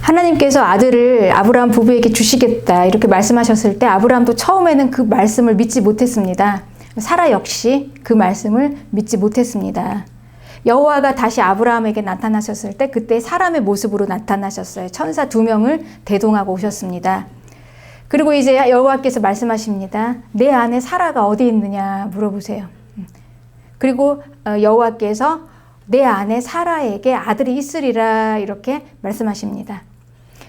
하나님께서 아들을 아브라함 부부에게 주시겠다 이렇게 말씀하셨을 때 아브라함도 처음에는 그 말씀을 믿지 못했습니다. 사라 역시 그 말씀을 믿지 못했습니다. 여호와가 다시 아브라함에게 나타나셨을 때 그때 사람의 모습으로 나타나셨어요. 천사 2명을 대동하고 오셨습니다. 그리고 이제 여호와께서 말씀하십니다. 내 아내 사라가 어디 있느냐 물어보세요. 그리고 여호와께서 내 아내 사라에게 아들이 있으리라 이렇게 말씀하십니다.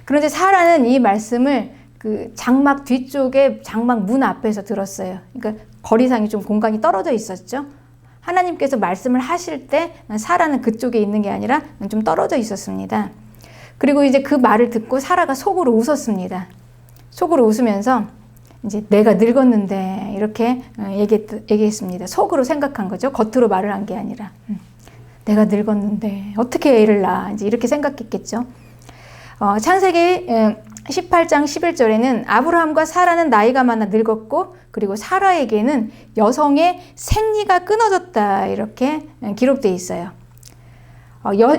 그런데 사라는 이 말씀을 그 장막 뒤쪽에 장막 문 앞에서 들었어요. 그러니까 거리상이 좀 공간이 떨어져 있었죠. 하나님께서 말씀을 하실 때 사라는 그쪽에 있는 게 아니라 좀 떨어져 있었습니다. 그리고 이제 그 말을 듣고 사라가 속으로 웃었습니다. 속으로 웃으면서 이제 내가 늙었는데 이렇게 얘기했습니다. 속으로 생각한 거죠. 겉으로 말을 한 게 아니라. 내가 늙었는데 어떻게 애를 낳아? 이제 이렇게 생각했겠죠. 창세기 18장 11절에는 아브라함과 사라는 나이가 많아 늙었고 그리고 사라에게는 여성의 생리가 끊어졌다 이렇게 기록되어 있어요.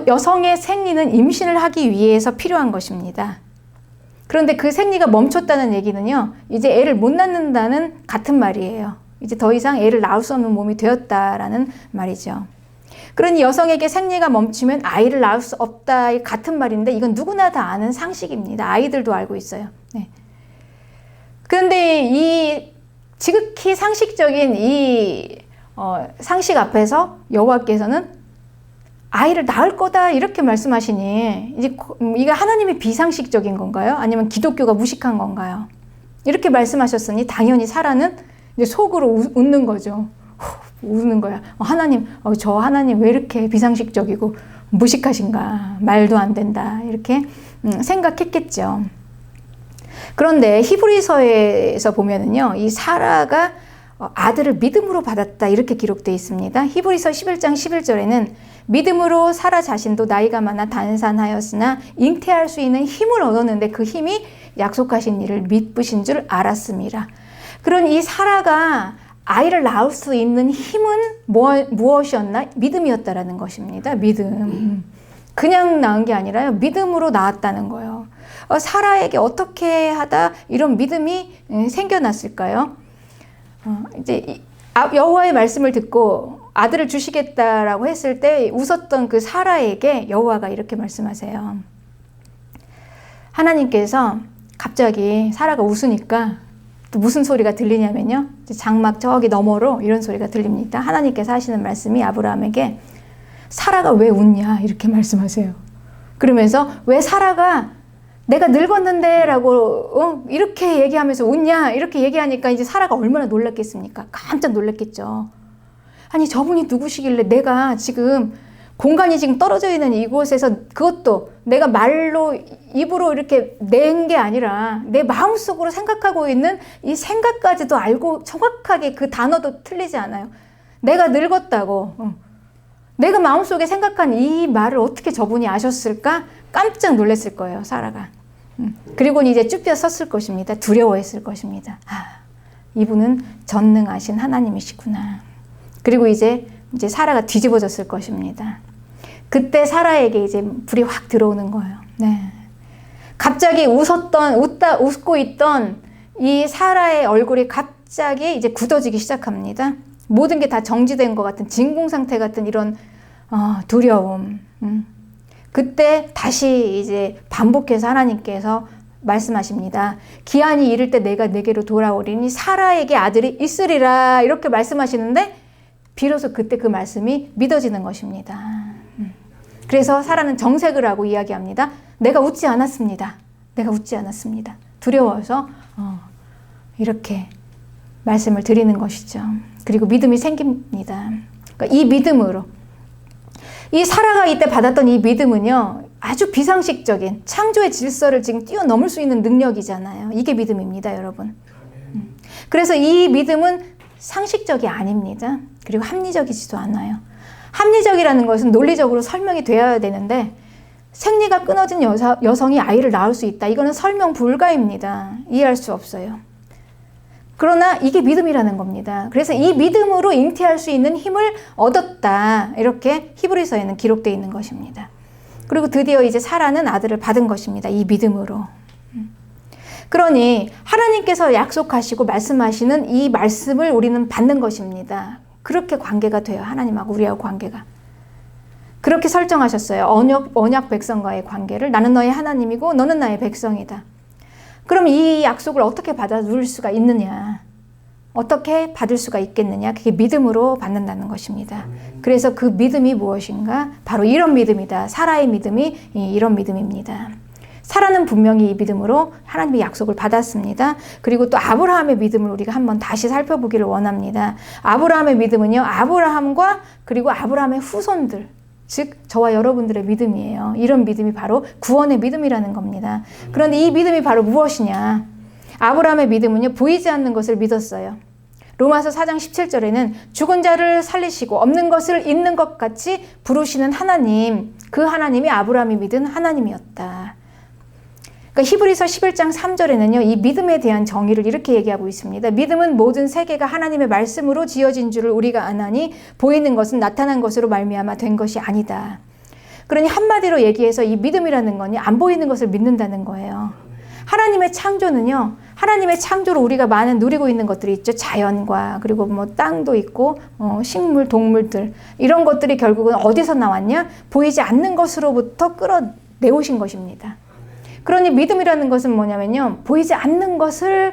여성의 생리는 임신을 하기 위해서 필요한 것입니다. 그런데 그 생리가 멈췄다는 얘기는요, 이제 애를 못 낳는다는 같은 말이에요. 이제 더 이상 애를 낳을 수 없는 몸이 되었다라는 말이죠. 그러니 여성에게 생리가 멈추면 아이를 낳을 수 없다 같은 말인데 이건 누구나 다 아는 상식입니다. 아이들도 알고 있어요. 네. 그런데 이 지극히 상식적인 이 상식 앞에서 여호와께서는 아이를 낳을 거다 이렇게 말씀하시니 이게 하나님의 비상식적인 건가요? 아니면 기독교가 무식한 건가요? 이렇게 말씀하셨으니 당연히 사라는 이제 속으로 웃는 거죠. 웃는 거야. 하나님, 저 하나님 왜 이렇게 비상식적이고 무식하신가? 말도 안 된다. 이렇게 생각했겠죠. 그런데 히브리서에서 보면은요, 이 사라가 아들을 믿음으로 받았다 이렇게 기록되어 있습니다. 히브리서 11장 11절에는 믿음으로 사라 자신도 나이가 많아 단산하였으나 잉태할 수 있는 힘을 얻었는데 그 힘이 약속하신 일을 믿으신 줄 알았습니다. 그런 이 사라가 아이를 낳을 수 있는 힘은 무엇이었나? 믿음이었다라는 것입니다. 믿음. 그냥 낳은 게 아니라요. 믿음으로 낳았다는 거예요. 사라에게 어떻게 하다 이런 믿음이 생겨났을까요? 이제 여호와의 말씀을 듣고 아들을 주시겠다라고 했을 때 웃었던 그 사라에게 여호와가 이렇게 말씀하세요. 하나님께서 갑자기 사라가 웃으니까 또 무슨 소리가 들리냐면요. 장막 저기 너머로 이런 소리가 들립니다. 하나님께서 하시는 말씀이 아브라함에게 사라가 왜 웃냐 이렇게 말씀하세요. 그러면서 왜 사라가 내가 늙었는데 라고 이렇게 얘기하면서 웃냐 이렇게 얘기하니까 이제 사라가 얼마나 놀랐겠습니까? 깜짝 놀랐겠죠. 아니 저분이 누구시길래 내가 지금 공간이 지금 떨어져 있는 이곳에서 그것도 내가 말로 입으로 이렇게 낸 게 아니라 내 마음속으로 생각하고 있는 이 생각까지도 알고 정확하게 그 단어도 틀리지 않아요. 내가 늙었다고 내가 마음속에 생각한 이 말을 어떻게 저분이 아셨을까? 깜짝 놀랐을 거예요, 사라가. 그리고 이제 쭈뼛 섰을 것입니다. 두려워했을 것입니다. 이분은 전능하신 하나님이시구나. 그리고 이제 사라가 뒤집어졌을 것입니다. 그때 사라에게 이제 불이 확 들어오는 거예요. 네. 갑자기 웃고 있던 이 사라의 얼굴이 갑자기 이제 굳어지기 시작합니다. 모든 게 다 정지된 것 같은 진공 상태 같은 이런 두려움. 그때 다시 이제 반복해서 하나님께서 말씀하십니다. 기한이 이를 때 내가 내게로 돌아오리니 사라에게 아들이 있으리라 이렇게 말씀하시는데 비로소 그때 그 말씀이 믿어지는 것입니다. 그래서 사라는 정색을 하고 이야기합니다. 내가 웃지 않았습니다. 내가 웃지 않았습니다. 두려워서 이렇게 말씀을 드리는 것이죠. 그리고 믿음이 생깁니다. 그러니까 이 믿음으로 이 사라가 이때 받았던 이 믿음은요, 아주 비상식적인 창조의 질서를 지금 뛰어넘을 수 있는 능력이잖아요. 이게 믿음입니다, 여러분. 그래서 이 믿음은 상식적이 아닙니다. 그리고 합리적이지도 않아요. 합리적이라는 것은 논리적으로 설명이 되어야 되는데 생리가 끊어진 여성이 아이를 낳을 수 있다. 이거는 설명 불가입니다. 이해할 수 없어요. 그러나 이게 믿음이라는 겁니다. 그래서 이 믿음으로 잉태할 수 있는 힘을 얻었다. 이렇게 히브리서에는 기록되어 있는 것입니다. 그리고 드디어 이제 사라는 아들을 받은 것입니다. 이 믿음으로. 그러니 하나님께서 약속하시고 말씀하시는 이 말씀을 우리는 받는 것입니다. 그렇게 관계가 돼요. 하나님하고 우리하고 관계가. 그렇게 설정하셨어요. 언약 백성과의 관계를. 나는 너의 하나님이고 너는 나의 백성이다. 그럼 이 약속을 어떻게 받아 누릴 수가 있느냐? 어떻게 받을 수가 있겠느냐? 그게 믿음으로 받는다는 것입니다. 그래서 그 믿음이 무엇인가? 바로 이런 믿음이다. 사라의 믿음이 이런 믿음입니다. 사라는 분명히 이 믿음으로 하나님의 약속을 받았습니다. 그리고 또 아브라함의 믿음을 우리가 한번 다시 살펴보기를 원합니다. 아브라함의 믿음은요, 아브라함과 그리고 아브라함의 후손들, 즉 저와 여러분들의 믿음이에요. 이런 믿음이 바로 구원의 믿음이라는 겁니다. 그런데 이 믿음이 바로 무엇이냐? 아브라함의 믿음은요, 보이지 않는 것을 믿었어요. 로마서 4장 17절에는 죽은 자를 살리시고 없는 것을 있는 것 같이 부르시는 하나님, 그 하나님이 아브라함이 믿은 하나님이었다. 그러니까 히브리서 11장 3절에는요, 이 믿음에 대한 정의를 이렇게 얘기하고 있습니다. 믿음은 모든 세계가 하나님의 말씀으로 지어진 줄을 우리가 아나니 보이는 것은 나타난 것으로 말미암아 된 것이 아니다. 그러니 한마디로 얘기해서 이 믿음이라는 건 안 보이는 것을 믿는다는 거예요. 하나님의 창조는요, 하나님의 창조로 우리가 많은 누리고 있는 것들이 있죠. 자연과 그리고 뭐 땅도 있고 식물, 동물들, 이런 것들이 결국은 어디서 나왔냐? 보이지 않는 것으로부터 끌어내오신 것입니다. 그러니 믿음이라는 것은 뭐냐면요, 보이지 않는 것을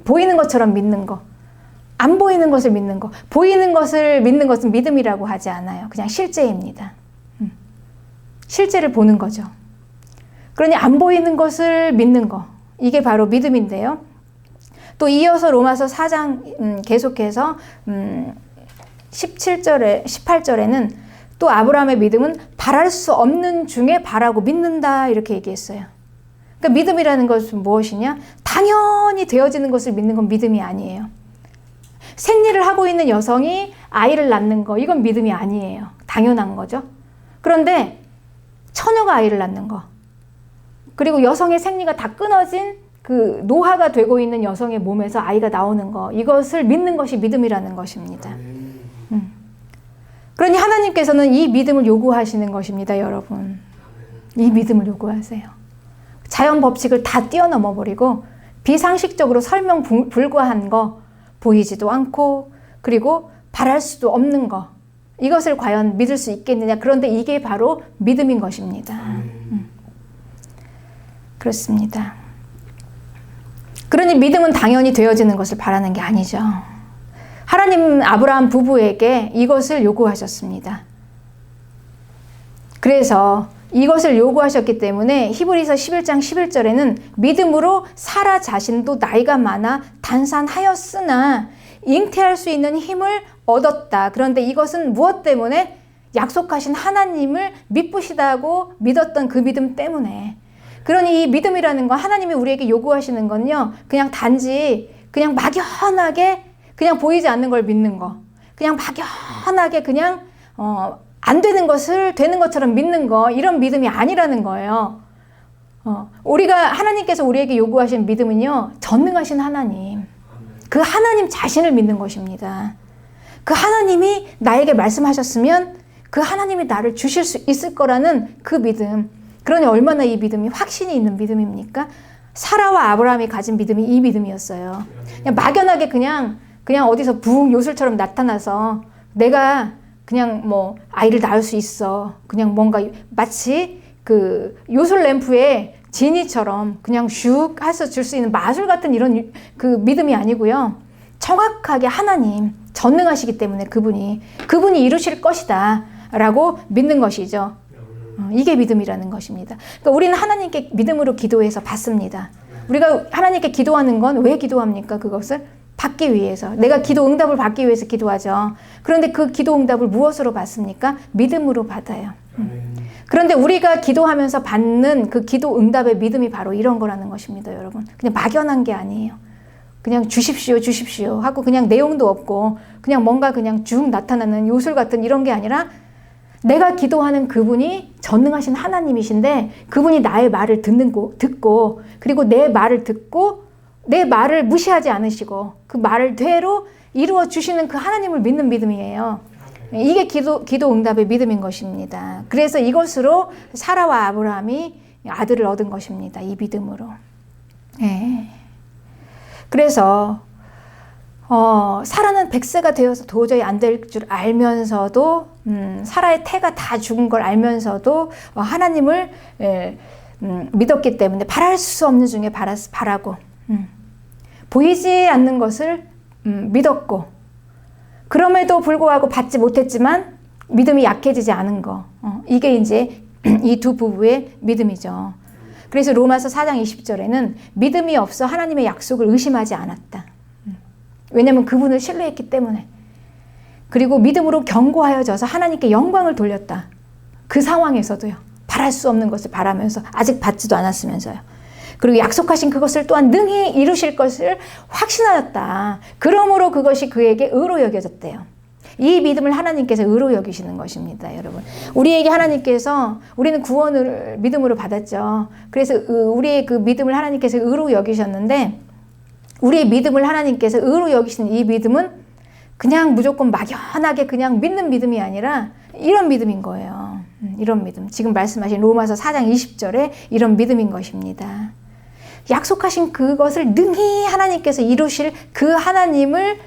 보이는 것처럼 믿는 거, 안 보이는 것을 믿는 거. 보이는 것을 믿는 것은 믿음이라고 하지 않아요. 그냥 실제입니다. 실제를 보는 거죠. 그러니 안 보이는 것을 믿는 거, 이게 바로 믿음인데요. 또 이어서 로마서 4장 계속해서 17절에 18절에는 또 아브라함의 믿음은 바랄 수 없는 중에 바라고 믿는다, 이렇게 얘기했어요. 그러니까 믿음이라는 것은 무엇이냐? 당연히 되어지는 것을 믿는 건 믿음이 아니에요. 생리를 하고 있는 여성이 아이를 낳는 거, 이건 믿음이 아니에요. 당연한 거죠. 그런데 처녀가 아이를 낳는 거, 그리고 여성의 생리가 다 끊어진 그 노화가 되고 있는 여성의 몸에서 아이가 나오는 거, 이것을 믿는 것이 믿음이라는 것입니다. 그러니 하나님께서는 이 믿음을 요구하시는 것입니다, 여러분. 이 믿음을 요구하세요. 자연 법칙을 다 뛰어넘어 버리고 비상식적으로 설명 불가한 거, 보이지도 않고 그리고 바랄 수도 없는 거, 이것을 과연 믿을 수 있겠느냐? 그런데 이게 바로 믿음인 것입니다. 그렇습니다. 그러니 믿음은 당연히 되어지는 것을 바라는 게 아니죠. 하나님 아브라함 부부에게 이것을 요구하셨습니다. 그래서 이것을 요구하셨기 때문에 히브리서 11장 11절에는 믿음으로 사라 자신도 나이가 많아 단산하였으나 잉태할 수 있는 힘을 얻었다. 그런데 이것은 무엇 때문에? 약속하신 하나님을 믿으시다고 믿었던 그 믿음 때문에. 그러니 이 믿음이라는 건, 하나님이 우리에게 요구하시는 건요, 그냥 단지 그냥 막연하게 그냥 보이지 않는 걸 믿는 거, 그냥 막연하게 그냥 안 되는 것을 되는 것처럼 믿는 거, 이런 믿음이 아니라는 거예요. 하나님께서 우리에게 요구하신 믿음은요, 전능하신 하나님, 그 하나님 자신을 믿는 것입니다. 그 하나님이 나에게 말씀하셨으면 그 하나님이 나를 주실 수 있을 거라는 그 믿음. 그러니 얼마나 이 믿음이 확신이 있는 믿음입니까? 사라와 아브라함이 가진 믿음이 이 믿음이었어요. 그냥 막연하게 그냥 어디서 붕 요술처럼 나타나서 내가 그냥 뭐 아이를 낳을 수 있어, 그냥 뭔가 마치 그 요술 램프에 지니처럼 그냥 슉 해서 줄 수 있는 마술 같은 이런 그 믿음이 아니고요. 정확하게 하나님 전능하시기 때문에 그분이 이루실 것이다 라고 믿는 것이죠. 이게 믿음이라는 것입니다. 그러니까 우리는 하나님께 믿음으로 기도해서 받습니다. 우리가 하나님께 기도하는 건 왜 기도합니까? 그것을 받기 위해서. 내가 기도 응답을 받기 위해서 기도하죠. 그런데 그 기도 응답을 무엇으로 받습니까? 믿음으로 받아요. 그런데 우리가 기도하면서 받는 그 기도 응답의 믿음이 바로 이런 거라는 것입니다, 여러분. 그냥 막연한 게 아니에요. 그냥 주십시오 하고 그냥 내용도 없고 그냥 뭔가 그냥 쭉 나타나는 요술 같은 이런 게 아니라, 내가 기도하는 그분이 전능하신 하나님이신데 그분이 나의 말을 듣고 그리고 내 말을 듣고 내 말을 무시하지 않으시고 그 말을 되로 이루어 주시는 그 하나님을 믿는 믿음이에요. 이게 기도 응답의 믿음인 것입니다. 그래서 이것으로 사라와 아브라함이 아들을 얻은 것입니다. 이 믿음으로. 예. 그래서 사라는 100세가 되어서 도저히 안 될 줄 알면서도 사라의 태가 다 죽은 걸 알면서도 하나님을 믿었기 때문에 바랄 수 없는 중에 바라고 보이지 않는 것을 믿었고 그럼에도 불구하고 받지 못했지만 믿음이 약해지지 않은 거 이게 이제 이 두 부부의 믿음이죠. 그래서 로마서 4장 20절에는 믿음이 없어 하나님의 약속을 의심하지 않았다. 왜냐하면 그분을 신뢰했기 때문에. 그리고 믿음으로 견고하여져서 하나님께 영광을 돌렸다. 그 상황에서도요. 바랄 수 없는 것을 바라면서 아직 받지도 않았으면서요. 그리고 약속하신 그것을 또한 능히 이루실 것을 확신하였다. 그러므로 그것이 그에게 의로 여겨졌대요. 이 믿음을 하나님께서 의로 여기시는 것입니다, 여러분. 우리에게 하나님께서 우리는 구원을 믿음으로 받았죠. 그래서 우리의 그 믿음을 하나님께서 의로 여기셨는데 우리의 믿음을 하나님께서 의로 여기시는 이 믿음은 그냥 무조건 막연하게 그냥 믿는 믿음이 아니라 이런 믿음인 거예요. 이런 믿음. 지금 말씀하신 로마서 4장 20절에 이런 믿음인 것입니다. 약속하신 그것을 능히 하나님께서 이루실 그 하나님을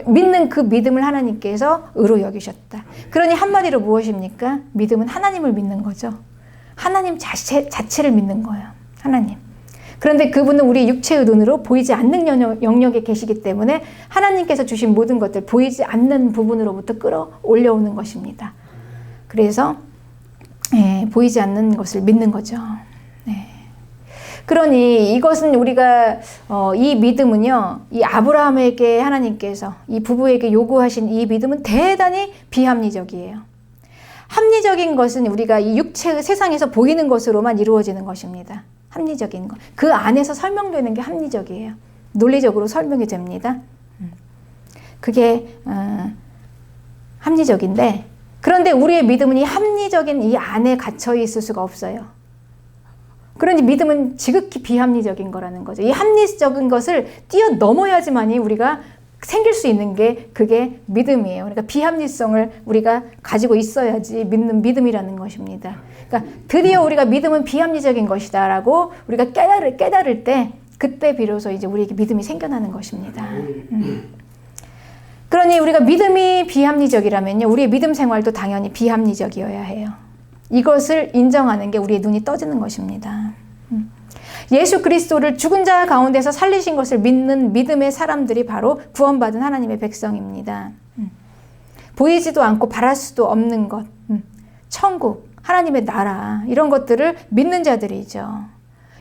믿는 그 믿음을 하나님께서 의로 여기셨다. 그러니 한마디로 무엇입니까? 믿음은 하나님을 믿는 거죠. 하나님 자체를 믿는 거예요. 하나님. 그런데 그분은 우리 육체의 눈으로 보이지 않는 영역에 계시기 때문에 하나님께서 주신 모든 것들 보이지 않는 부분으로부터 끌어올려오는 것입니다. 그래서 보이지 않는 것을 믿는 거죠. 네. 그러니 이것은 우리가 이 믿음은요, 이 아브라함에게 하나님께서 이 부부에게 요구하신 이 믿음은 대단히 비합리적이에요. 합리적인 것은 우리가 이 육체의 세상에서 보이는 것으로만 이루어지는 것입니다. 합리적인 것. 그 안에서 설명되는 게 합리적이에요. 논리적으로 설명이 됩니다. 그게 합리적인데, 그런데 우리의 믿음은 이 합리적인 이 안에 갇혀 있을 수가 없어요. 그러니 믿음은 지극히 비합리적인 거라는 거죠. 이 합리적인 것을 뛰어넘어야지만이 우리가 생길 수 있는 게 그게 믿음이에요. 그러니까 비합리성을 우리가 가지고 있어야지 믿는 믿음이라는 것입니다. 그러니까 드디어 우리가 믿음은 비합리적인 것이다라고 우리가 깨달을 때 그때 비로소 이제 우리에게 믿음이 생겨나는 것입니다. 그러니 우리가 믿음이 비합리적이라면요, 우리의 믿음 생활도 당연히 비합리적이어야 해요. 이것을 인정하는 게 우리의 눈이 떠지는 것입니다. 예수 그리스도를 죽은 자 가운데서 살리신 것을 믿는 믿음의 사람들이 바로 구원받은 하나님의 백성입니다. 보이지도 않고 바랄 수도 없는 것, 천국, 하나님의 나라, 이런 것들을 믿는 자들이죠.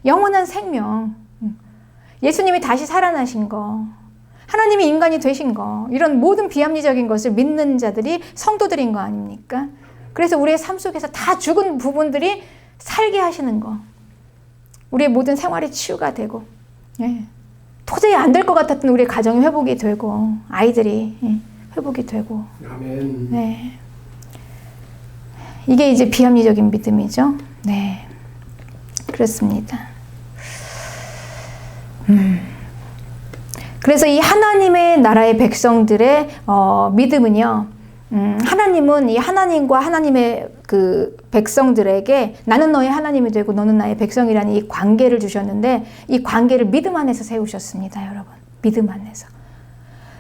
영원한 생명, 예수님이 다시 살아나신 거, 하나님이 인간이 되신 거, 이런 모든 비합리적인 것을 믿는 자들이 성도들인 거 아닙니까? 그래서 우리의 삶 속에서 다 죽은 부분들이 살게 하시는 거. 우리의 모든 생활이 치유가 되고, 도저히 안 될 것 같았던 우리의 가정이 회복이 되고, 아이들이 회복이 되고. 아멘. 네. 이게 이제 비합리적인 믿음이죠. 네. 그렇습니다. 그래서 이 하나님의 나라의 백성들의 믿음은요, 하나님은 이 하나님과 하나님의 그 백성들에게 나는 너의 하나님이 되고 너는 나의 백성이라는 이 관계를 주셨는데 이 관계를 믿음 안에서 세우셨습니다, 여러분. 믿음 안에서.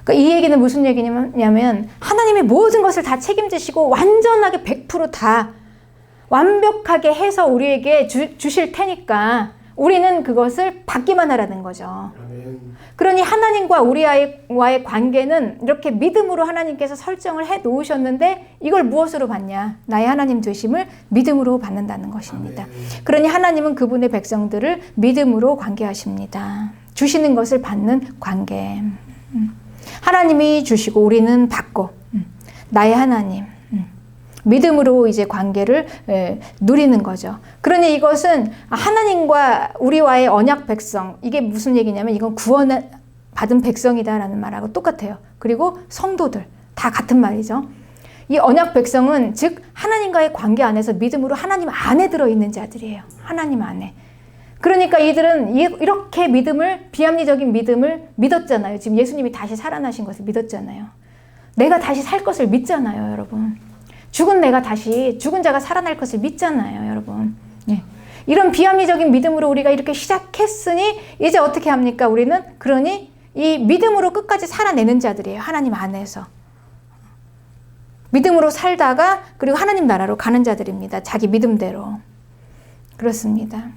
그러니까 이 얘기는 무슨 얘기냐면 하나님이 모든 것을 다 책임지시고 완전하게 100% 다 완벽하게 해서 우리에게 주실 테니까 우리는 그것을 받기만 하라는 거죠. 그러니 하나님과 우리와의 관계는 이렇게 믿음으로 하나님께서 설정을 해 놓으셨는데 이걸 무엇으로 받냐? 나의 하나님 되심을 믿음으로 받는다는 것입니다. 그러니 하나님은 그분의 백성들을 믿음으로 관계하십니다. 주시는 것을 받는 관계. 하나님이 주시고 우리는 받고 나의 하나님. 믿음으로 이제 관계를 누리는 거죠. 그러니 이것은 하나님과 우리와의 언약 백성, 이게 무슨 얘기냐면 이건 구원을 받은 백성이다라는 말하고 똑같아요. 그리고 성도들 다 같은 말이죠. 이 언약 백성은 즉 하나님과의 관계 안에서 믿음으로 하나님 안에 들어있는 자들이에요. 하나님 안에. 그러니까 이들은 이렇게 믿음을, 비합리적인 믿음을 믿었잖아요. 지금 예수님이 다시 살아나신 것을 믿었잖아요. 내가 다시 살 것을 믿잖아요, 여러분. 죽은 자가 살아날 것을 믿잖아요, 여러분. 예. 이런 비합리적인 믿음으로 우리가 이렇게 시작했으니 이제 어떻게 합니까? 우리는 그러니 이 믿음으로 끝까지 살아내는 자들이에요. 하나님 안에서. 믿음으로 살다가 그리고 하나님 나라로 가는 자들입니다. 자기 믿음대로. 그렇습니다.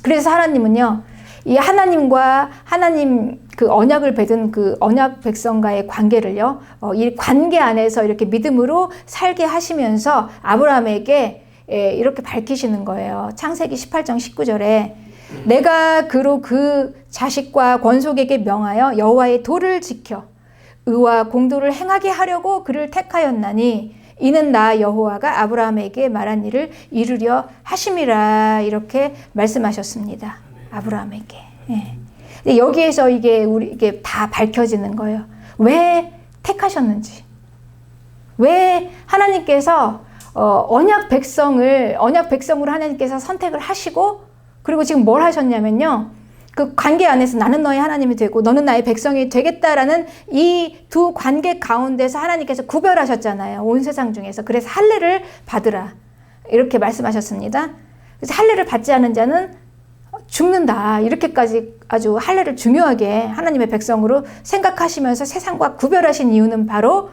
그래서 하나님은요, 이 하나님과 하나님 그 언약을 맺은 그 언약 백성과의 관계를요, 이 관계 안에서 이렇게 믿음으로 살게 하시면서 아브라함에게 이렇게 밝히시는 거예요. 창세기 18장 19절에 내가 그로 그 자식과 권속에게 명하여 여호와의 도를 지켜 의와 공도를 행하게 하려고 그를 택하였나니 이는 나 여호와가 아브라함에게 말한 일을 이루려 하심이라 이렇게 말씀하셨습니다. 아브라함에게. 예. 여기에서 이게 다 밝혀지는 거예요. 왜 택하셨는지. 왜 하나님께서 언약 백성으로 하나님께서 선택을 하시고 그리고 지금 뭘 하셨냐면요. 그 관계 안에서 나는 너의 하나님이 되고 너는 나의 백성이 되겠다라는 이 두 관계 가운데서 하나님께서 구별하셨잖아요. 온 세상 중에서. 그래서 할례를 받으라. 이렇게 말씀하셨습니다. 그래서 할례를 받지 않은 자는 죽는다. 이렇게까지 아주 할례를 중요하게 하나님의 백성으로 생각하시면서 세상과 구별하신 이유는 바로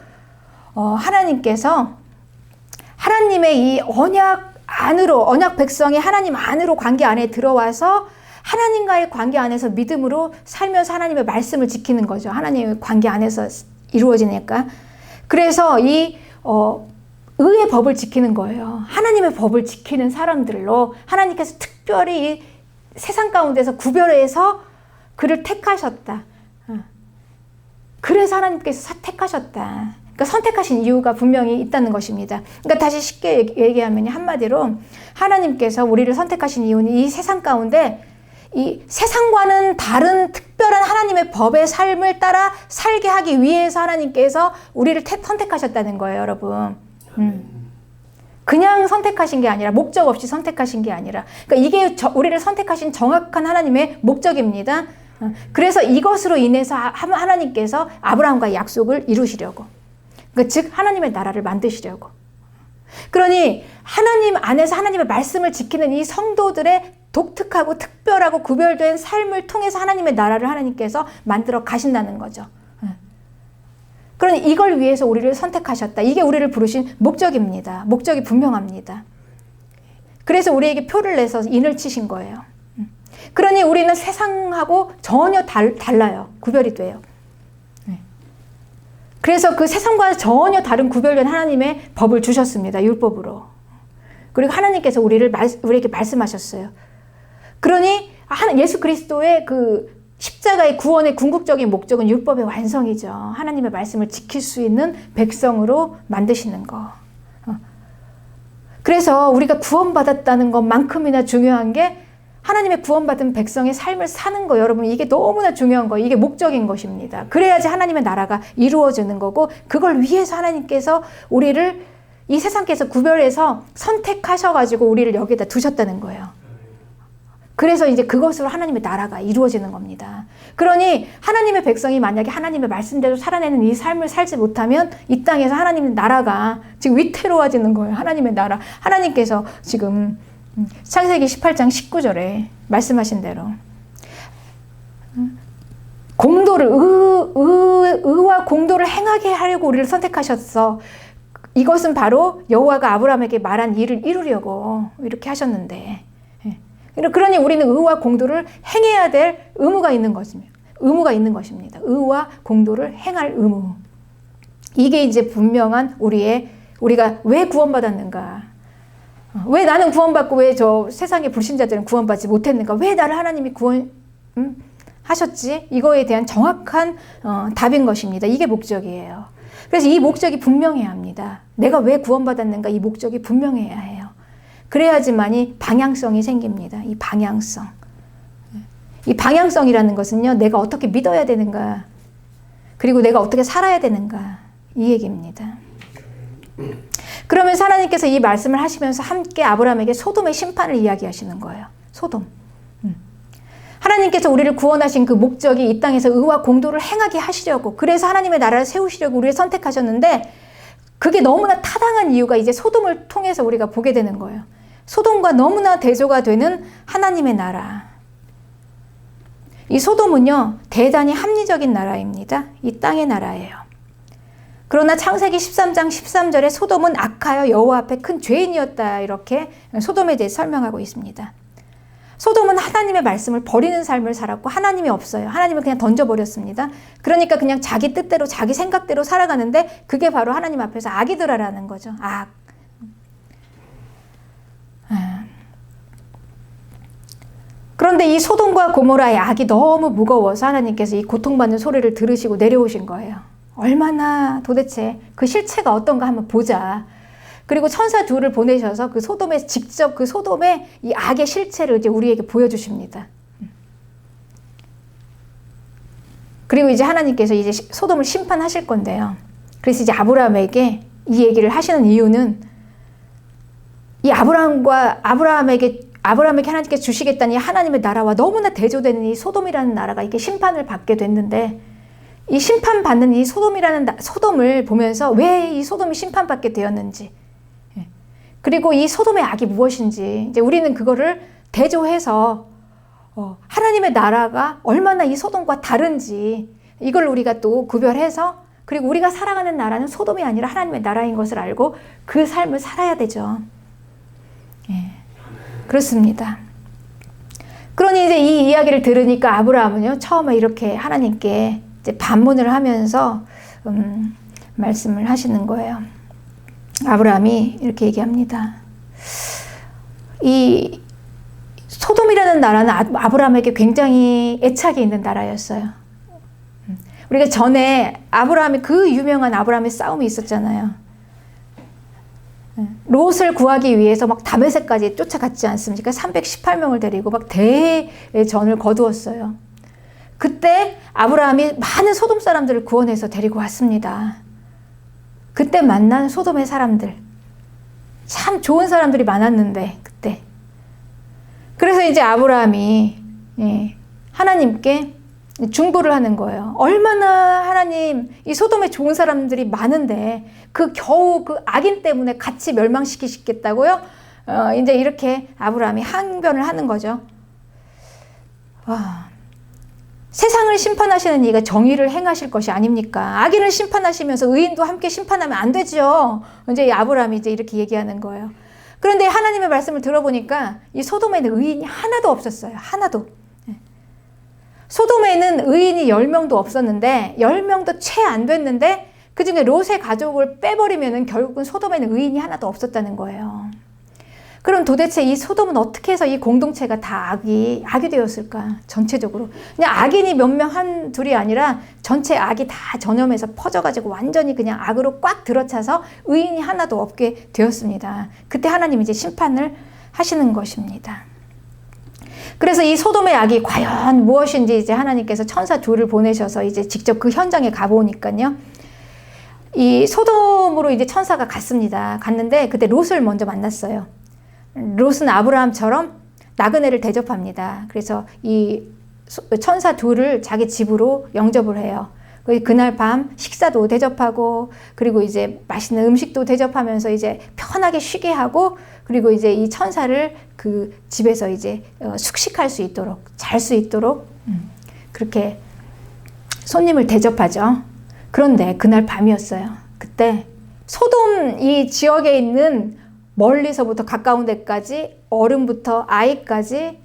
하나님께서 하나님의 이 언약 백성이 하나님 안으로 관계 안에 들어와서 하나님과의 관계 안에서 믿음으로 살면서 하나님의 말씀을 지키는 거죠. 하나님의 관계 안에서 이루어지니까. 그래서 이 의의 법을 지키는 거예요. 하나님의 법을 지키는 사람들로 하나님께서 특별히 이 세상 가운데서 구별해서 그를 택하셨다. 그래서 하나님께서 택하셨다. 그러니까 선택하신 이유가 분명히 있다는 것입니다. 그러니까 다시 쉽게 얘기하면 한마디로 하나님께서 우리를 선택하신 이유는 이 세상 가운데 이 세상과는 다른 특별한 하나님의 법의 삶을 따라 살게 하기 위해서 하나님께서 우리를 선택하셨다는 거예요, 여러분. 그냥 선택하신 게 아니라 목적 없이 선택하신 게 아니라 그러니까 이게 우리를 선택하신 정확한 하나님의 목적입니다. 그래서 이것으로 인해서 하나님께서 아브라함과 약속을 이루시려고 그러니까 즉 하나님의 나라를 만드시려고 그러니 하나님 안에서 하나님의 말씀을 지키는 이 성도들의 독특하고 특별하고 구별된 삶을 통해서 하나님의 나라를 하나님께서 만들어 가신다는 거죠. 그러니 이걸 위해서 우리를 선택하셨다. 이게 우리를 부르신 목적입니다. 목적이 분명합니다. 그래서 우리에게 표를 내서 인을 치신 거예요. 그러니 우리는 세상하고 전혀 달라요. 구별이 돼요. 그래서 그 세상과 전혀 다른 구별된 하나님의 법을 주셨습니다. 율법으로. 그리고 하나님께서 우리에게 말씀하셨어요. 그러니 예수 그리스도의 그 십자가의 구원의 궁극적인 목적은 율법의 완성이죠. 하나님의 말씀을 지킬 수 있는 백성으로 만드시는 거. 그래서 우리가 구원받았다는 것만큼이나 중요한 게 하나님의 구원받은 백성의 삶을 사는 거. 여러분 이게 너무나 중요한 거예요. 이게 목적인 것입니다. 그래야지 하나님의 나라가 이루어지는 거고 그걸 위해서 하나님께서 우리를 이 세상께서 구별해서 선택하셔가지고 우리를 여기다 두셨다는 거예요. 그래서 이제 그것으로 하나님의 나라가 이루어지는 겁니다. 그러니 하나님의 백성이 만약에 하나님의 말씀대로 살아내는 이 삶을 살지 못하면 이 땅에서 하나님의 나라가 지금 위태로워지는 거예요. 하나님의 나라. 하나님께서 지금 창세기 18장 19절에 말씀하신 대로 공도를 의와 공도를 행하게 하려고 우리를 선택하셨어. 이것은 바로 여호와가 아브라함에게 말한 일을 이루려고 이렇게 하셨는데 그러니 우리는 의와 공도를 행해야 될 의무가 있는 것입니다. 의와 공도를 행할 의무. 이게 이제 분명한 우리가 왜 구원받았는가? 왜 나는 구원받고 왜 저 세상의 불신자들은 구원받지 못했는가? 왜 나를 하나님이 하셨지? 이거에 대한 정확한 답인 것입니다. 이게 목적이에요. 그래서 이 목적이 분명해야 합니다. 내가 왜 구원받았는가? 이 목적이 분명해야 해요. 그래야지만이 방향성이 생깁니다. 이 방향성. 이 방향성이라는 것은요, 내가 어떻게 믿어야 되는가, 그리고 내가 어떻게 살아야 되는가, 이 얘기입니다. 그러면서 하나님께서 이 말씀을 하시면서 함께 아브라함에게 소돔의 심판을 이야기하시는 거예요. 소돔. 하나님께서 우리를 구원하신 그 목적이 이 땅에서 의와 공도를 행하게 하시려고, 그래서 하나님의 나라를 세우시려고 우리를 선택하셨는데, 그게 너무나 타당한 이유가 이제 소돔을 통해서 우리가 보게 되는 거예요. 소돔과 너무나 대조가 되는 하나님의 나라. 이 소돔은요, 대단히 합리적인 나라입니다. 이 땅의 나라예요. 그러나 창세기 13장 13절에 소돔은 악하여 여호와 앞에 큰 죄인이었다, 이렇게 소돔에 대해 설명하고 있습니다. 소돔은 하나님의 말씀을 버리는 삶을 살았고, 하나님이 없어요. 하나님을 그냥 던져버렸습니다. 그러니까 그냥 자기 뜻대로 자기 생각대로 살아가는데, 그게 바로 하나님 앞에서 악이더라라는 거죠. 악. 그런데 이 소돔과 고모라의 악이 너무 무거워서 하나님께서 이 고통받는 소리를 들으시고 내려오신 거예요. 얼마나 도대체 그 실체가 어떤가 한번 보자. 그리고 천사 둘을 보내셔서 그 소돔에, 직접 그 소돔의 이 악의 실체를 이제 우리에게 보여주십니다. 그리고 이제 하나님께서 이제 소돔을 심판하실 건데요. 그래서 이제 아브라함에게 이 얘기를 하시는 이유는, 이 아브라함에게 하나님께서 주시겠다는 이 하나님의 나라와 너무나 대조되는 이 소돔이라는 나라가 이게 심판을 받게 됐는데, 이 심판받는 이 소돔을 보면서 왜 이 소돔이 심판받게 되었는지, 그리고 이 소돔의 악이 무엇인지, 이제 우리는 그거를 대조해서 하나님의 나라가 얼마나 이 소돔과 다른지, 이걸 우리가 또 구별해서, 그리고 우리가 살아가는 나라는 소돔이 아니라 하나님의 나라인 것을 알고 그 삶을 살아야 되죠. 예, 그렇습니다. 그러니 이제 이 이야기를 들으니까 아브라함은요, 처음에 이렇게 하나님께 이제 반문을 하면서 말씀을 하시는 거예요. 아브라함이 이렇게 얘기합니다. 이 소돔이라는 나라는 아브라함에게 굉장히 애착이 있는 나라였어요. 우리가 전에 아브라함의 그 유명한 아브라함의 싸움이 있었잖아요. 롯을 구하기 위해서 막 다메섹까지 쫓아갔지 않습니까? 318명을 데리고 막 대전을 거두었어요. 그때 아브라함이 많은 소돔 사람들을 구원해서 데리고 왔습니다. 그때 만난 소돔의 사람들, 참 좋은 사람들이 많았는데 그때. 그래서 이제 아브라함이 하나님께 중보를 하는 거예요. 얼마나 하나님, 이 소돔에 좋은 사람들이 많은데 겨우 그 악인 때문에 같이 멸망시키시겠다고요? 이제 이렇게 아브라함이 항변을 하는 거죠. 와, 세상을 심판하시는 이가 정의를 행하실 것이 아닙니까? 악인을 심판하시면서 의인도 함께 심판하면 안 되죠. 이제 아브라함이 이제 이렇게 얘기하는 거예요. 그런데 하나님의 말씀을 들어보니까 이 소돔에는 의인이 하나도 없었어요. 하나도. 소돔에는 의인이 10명도 없었는데 10명도 채 안 됐는데 그중에 롯의 가족을 빼버리면 결국은 소돔에는 의인이 하나도 없었다는 거예요. 그럼 도대체 이 소돔은 어떻게 해서 이 공동체가 다 악이 되었을까? 전체적으로. 그냥 악인이 몇 명 한 둘이 아니라 전체 악이 다 전염해서 퍼져가지고 완전히 그냥 악으로 꽉 들어차서 의인이 하나도 없게 되었습니다. 그때 하나님이 이제 심판을 하시는 것입니다. 그래서 이 소돔의 악이 과연 무엇인지 이제 하나님께서 천사 둘을 보내셔서 이제 직접 그 현장에 가보니까요. 이 소돔으로 이제 천사가 갔는데 그때 롯을 먼저 만났어요. 롯은 아브라함처럼 나그네를 대접합니다. 그래서 이 천사 둘을 자기 집으로 영접을 해요. 그날 밤 식사도 대접하고, 그리고 이제 맛있는 음식도 대접하면서 이제 편하게 쉬게 하고, 그리고 이제 이 천사를 그 집에서 이제 숙식할 수 있도록, 잘 수 있도록 그렇게 손님을 대접하죠. 그런데 그날 밤이었어요. 그때 소돔 이 지역에 있는 멀리서부터 가까운 데까지, 어른부터 아이까지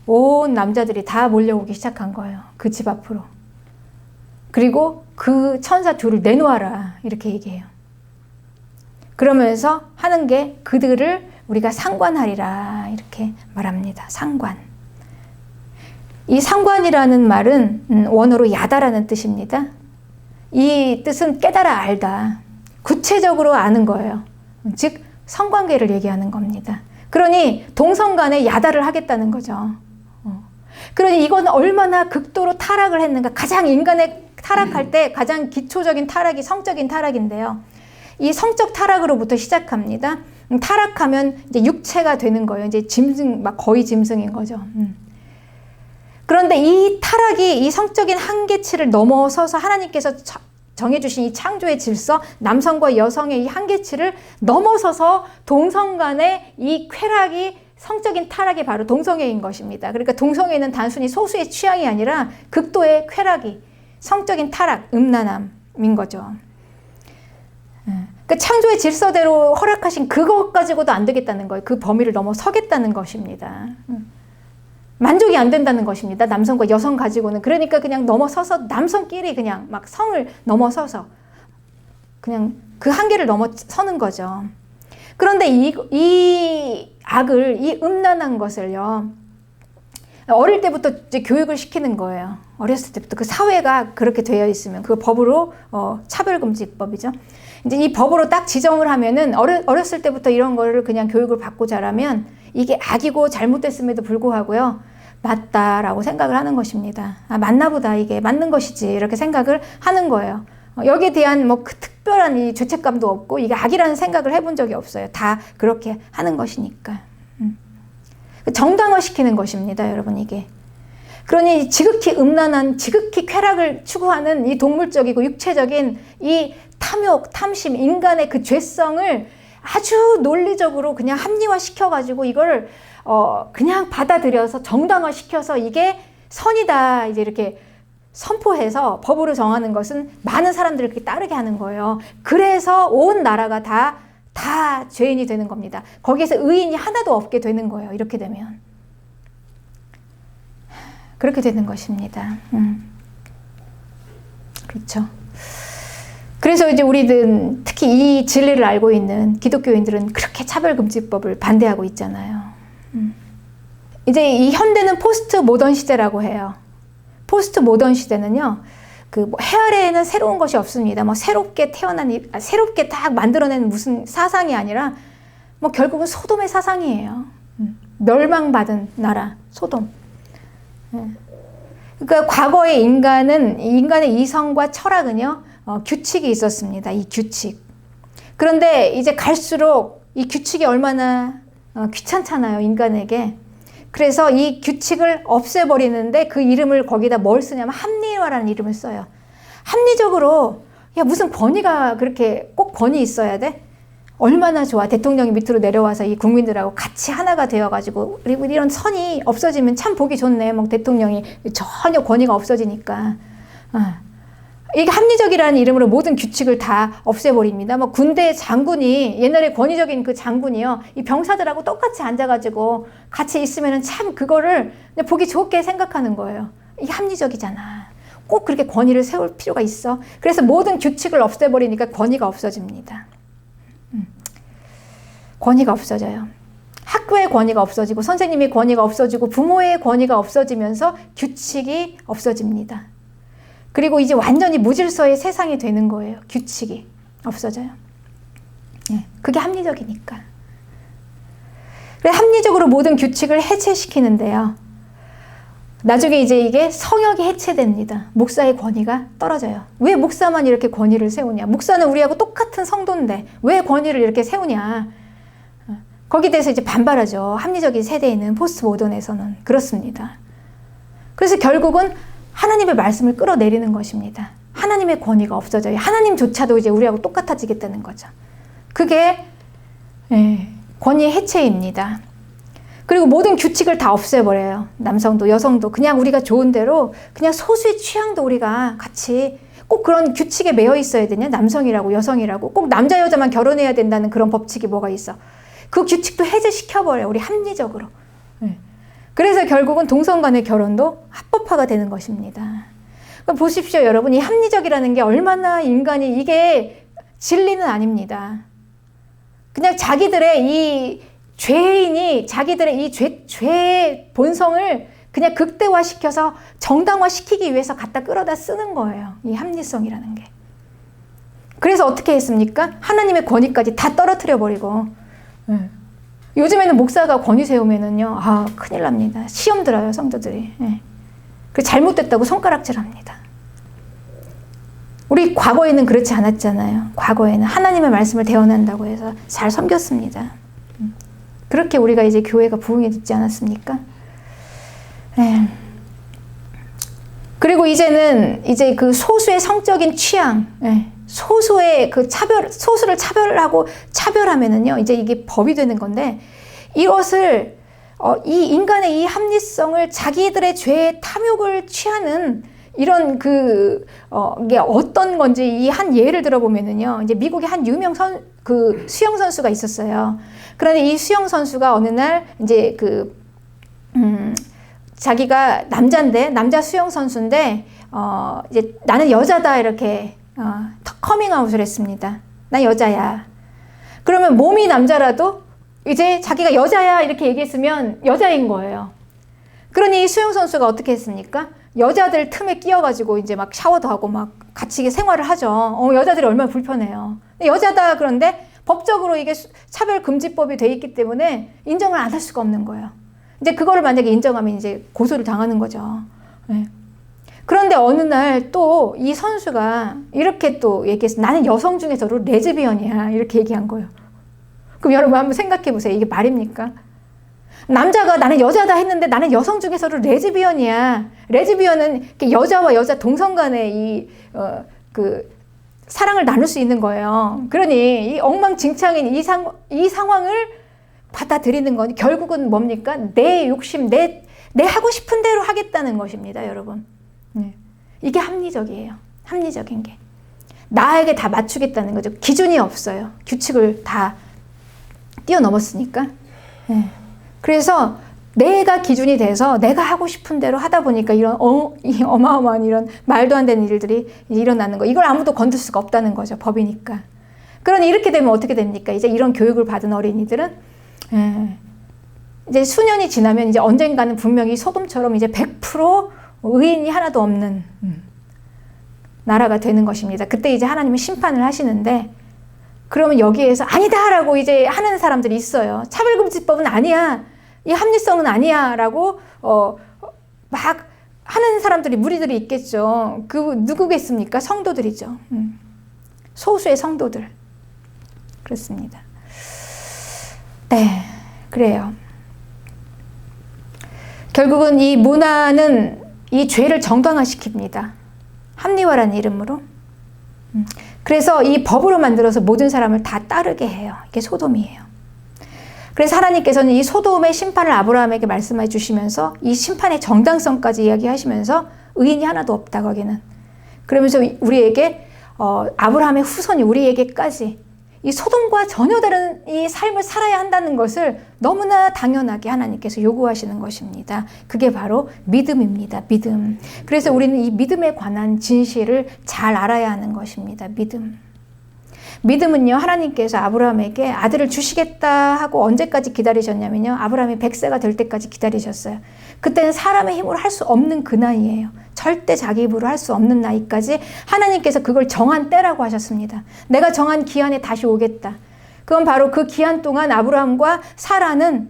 온 남자들이 다 몰려오기 시작한 거예요. 그 집 앞으로. 그리고 그 천사 둘을 내놓아라, 이렇게 얘기해요. 그러면서 하는 게 그들을 우리가 상관하리라, 이렇게 말합니다. 상관. 이 상관이라는 말은 원어로 야다라는 뜻입니다. 이 뜻은 깨달아 알다, 구체적으로 아는 거예요. 즉 성관계를 얘기하는 겁니다. 그러니 동성 간에 야다를 하겠다는 거죠. 그러니 이건 얼마나 극도로 타락을 했는가. 가장 인간의 타락할 때 가장 기초적인 타락이 성적인 타락인데요. 이 성적 타락으로부터 시작합니다. 타락하면 이제 육체가 되는 거예요. 이제 짐승, 막 거의 짐승인 거죠. 그런데 이 타락이 이 성적인 한계치를 넘어서서 하나님께서 정해주신 이 창조의 질서, 남성과 여성의 이 한계치를 넘어서서 동성 간의 이 쾌락이, 성적인 타락이 바로 동성애인 것입니다. 그러니까 동성애는 단순히 소수의 취향이 아니라 극도의 쾌락이, 성적인 타락, 음란함인 거죠. 그러니까 창조의 질서대로 허락하신 그것 가지고도 안 되겠다는 거예요. 그 범위를 넘어서겠다는 것입니다. 만족이 안 된다는 것입니다. 남성과 여성 가지고는. 그러니까 그냥 넘어서서 남성끼리 그냥 막 성을 넘어서서 그냥 그 한계를 넘어서는 거죠. 그런데 이 악을, 이 음란한 것을요, 어릴 때부터 이제 교육을 시키는 거예요. 어렸을 때부터 그 사회가 그렇게 되어 있으면 그 법으로 차별금지법이죠. 이제 이 법으로 딱 지정을 하면은 어렸을 때부터 이런 거를 그냥 교육을 받고 자라면 이게 악이고 잘못됐음에도 불구하고요, 맞다라고 생각을 하는 것입니다. 아, 맞나 보다, 이게 맞는 것이지, 이렇게 생각을 하는 거예요. 여기에 대한 뭐 그 특별한 이 죄책감도 없고 이게 악이라는 생각을 해본 적이 없어요. 다 그렇게 하는 것이니까. 정당화시키는 것입니다, 여러분, 이게. 그러니 지극히 음란한, 지극히 쾌락을 추구하는 이 동물적이고 육체적인 이 탐욕, 탐심, 인간의 그 죄성을 아주 논리적으로 그냥 합리화시켜가지고 이걸 그냥 받아들여서 정당화시켜서 이게 선이다, 이제 이렇게 선포해서 법으로 정하는 것은 많은 사람들을 그렇게 따르게 하는 거예요. 그래서 온 나라가 다 죄인이 되는 겁니다. 거기에서 의인이 하나도 없게 되는 거예요. 이렇게 되면. 그렇게 되는 것입니다. 그렇죠. 그래서 이제 우리는 특히 이 진리를 알고 있는 기독교인들은 그렇게 차별금지법을 반대하고 있잖아요. 이제 이 현대는 포스트 모던 시대라고 해요. 포스트 모던 시대는요, 그 해 아래에는 새로운 것이 없습니다. 뭐 새롭게 새롭게 딱 만들어낸 무슨 사상이 아니라 뭐 결국은 소돔의 사상이에요. 멸망받은 나라 소돔. 그러니까 과거의 인간의 이성과 철학은요, 규칙이 있었습니다. 이 규칙. 그런데 이제 갈수록 이 규칙이 얼마나 귀찮잖아요, 인간에게. 그래서 이 규칙을 없애버리는데 그 이름을 거기다 뭘 쓰냐면 합리화라는 이름을 써요. 합리적으로, 야, 무슨 권위가 그렇게 꼭 권위 있어야 돼? 얼마나 좋아. 대통령이 밑으로 내려와서 이 국민들하고 같이 하나가 되어가지고, 그리고 이런 선이 없어지면 참 보기 좋네. 뭐 대통령이 전혀 권위가 없어지니까. 이게 합리적이라는 이름으로 모든 규칙을 다 없애버립니다. 뭐 군대 장군이, 옛날에 권위적인 그 장군이요, 이 병사들하고 똑같이 앉아가지고 같이 있으면은 참 그거를 보기 좋게 생각하는 거예요. 이게 합리적이잖아. 꼭 그렇게 권위를 세울 필요가 있어. 그래서 모든 규칙을 없애버리니까 권위가 없어집니다. 권위가 없어져요. 학교의 권위가 없어지고, 선생님의 권위가 없어지고, 부모의 권위가 없어지면서 규칙이 없어집니다. 그리고 이제 완전히 무질서의 세상이 되는 거예요. 규칙이 없어져요. 그게 합리적이니까. 그래서 합리적으로 모든 규칙을 해체시키는데요, 나중에 이제 이게 성역이 해체됩니다. 목사의 권위가 떨어져요. 왜 목사만 이렇게 권위를 세우냐? 목사는 우리하고 똑같은 성도인데 왜 권위를 이렇게 세우냐? 거기에 대해서 이제 반발하죠. 합리적인 세대에는, 포스트 모던에서는 그렇습니다. 그래서 결국은 하나님의 말씀을 끌어내리는 것입니다. 하나님의 권위가 없어져요. 하나님조차도 이제 우리하고 똑같아지겠다는 거죠. 그게 권위의 해체입니다. 그리고 모든 규칙을 다 없애버려요. 남성도 여성도 그냥 우리가 좋은 대로, 그냥 소수의 취향도 우리가 같이, 꼭 그런 규칙에 매여 있어야 되냐? 남성이라고 여성이라고 꼭 남자 여자만 결혼해야 된다는 그런 법칙이 뭐가 있어? 그 규칙도 해제시켜버려요. 우리 합리적으로. 그래서 결국은 동성 간의 결혼도 합법화가 되는 것입니다. 보십시오, 여러분. 이 합리적이라는 게 얼마나 인간이, 이게 진리는 아닙니다. 그냥 자기들의 이 죄인이 자기들의 이 죄의 본성을 그냥 극대화시켜서 정당화시키기 위해서 갖다 끌어다 쓰는 거예요. 이 합리성이라는 게. 그래서 어떻게 했습니까? 하나님의 권위까지 다 떨어뜨려 버리고. 요즘에는 목사가 권위 세우면은요, 큰일 납니다. 시험 들어요, 성도들이. 그 잘못됐다고 손가락질합니다. 우리 과거에는 그렇지 않았잖아요. 과거에는 하나님의 말씀을 대언한다고 해서 잘 섬겼습니다. 그렇게 우리가 이제 교회가 부흥해졌지 않았습니까? 그리고 이제는 이제 그 소수의 성적인 취향, 소수의 그 소수를 차별하면은요, 이제 이게 법이 되는 건데, 이것을, 이 인간의 이 합리성을 자기들의 죄의 탐욕을 취하는 이런 이게 어떤 건지 이 한 예를 들어보면은요, 이제 미국의 한 유명 수영 선수가 있었어요. 그런데 이 수영 선수가 어느 날 이제 자기가 남자 수영 선수인데, 이제 나는 여자다 이렇게, 커밍아웃을 했습니다. 나 여자야. 그러면 몸이 남자라도 이제 자기가 여자야 이렇게 얘기했으면 여자인 거예요. 그러니 이 수영 선수가 어떻게 했습니까? 여자들 틈에 끼어가지고 이제 막 샤워도 하고 막 같이 생활을 하죠. 여자들이 얼마나 불편해요. 여자다 그런데 법적으로 이게 차별금지법이 돼 있기 때문에 인정을 안 할 수가 없는 거예요. 이제 그거를 만약에 인정하면 이제 고소를 당하는 거죠. 네. 그런데 어느 날 또 이 선수가 이렇게 또 얘기했어. 나는 여성 중에서도 레즈비언이야. 이렇게 얘기한 거예요. 그럼 여러분 한번 생각해 보세요. 이게 말입니까? 남자가 나는 여자다 했는데 나는 여성 중에서도 레즈비언이야. 레즈비언은 여자와 여자 동성 간의 사랑을 나눌 수 있는 거예요. 그러니 이 엉망진창인 이 상황을 받아들이는 건 결국은 뭡니까? 내 욕심, 내 하고 싶은 대로 하겠다는 것입니다, 여러분. 네. 이게 합리적이에요. 합리적인 게. 나에게 다 맞추겠다는 거죠. 기준이 없어요. 규칙을 다 뛰어넘었으니까. 네. 그래서 내가 기준이 돼서 내가 하고 싶은 대로 하다 보니까 이런 어마어마한 이런 말도 안 되는 일들이 일어나는 거. 이걸 아무도 건들 수가 없다는 거죠. 법이니까. 그러니 이렇게 되면 어떻게 됩니까? 이제 이런 교육을 받은 어린이들은 이제 수년이 지나면 이제 언젠가는 분명히 소돔처럼 이제 100% 의인이 하나도 없는 나라가 되는 것입니다. 그때 이제 하나님은 심판을 하시는데, 그러면 여기에서 아니다라고 이제 하는 사람들이 있어요. 차별금지법은 아니야. 이 합리성은 아니야. 라고, 막 하는 사람들이, 무리들이 있겠죠. 누구겠습니까? 성도들이죠. 소수의 성도들. 그렇습니다. 네. 그래요. 결국은 이 문화는 이 죄를 정당화시킵니다. 합리화라는 이름으로. 그래서 이 법으로 만들어서 모든 사람을 다 따르게 해요. 이게 소돔이에요. 그래서 하나님께서는 이 소돔의 심판을 아브라함에게 말씀해 주시면서 이 심판의 정당성까지 이야기하시면서 의인이 하나도 없다 거기는. 그러면서 우리에게 아브라함의 후손이 우리에게까지 이 소돔과 전혀 다른 이 삶을 살아야 한다는 것을 너무나 당연하게 하나님께서 요구하시는 것입니다. 그게 바로 믿음입니다. 믿음. 그래서 우리는 이 믿음에 관한 진실을 잘 알아야 하는 것입니다. 믿음. 믿음은요, 하나님께서 아브라함에게 아들을 주시겠다 하고 언제까지 기다리셨냐면요, 아브라함이 100세가 될 때까지 기다리셨어요. 그때는 사람의 힘으로 할 수 없는 그 나이예요. 절대 자기 힘으로 할 수 없는 나이까지 하나님께서 그걸 정한 때라고 하셨습니다. 내가 정한 기한에 다시 오겠다. 그건 바로 그 기한 동안 아브라함과 사라는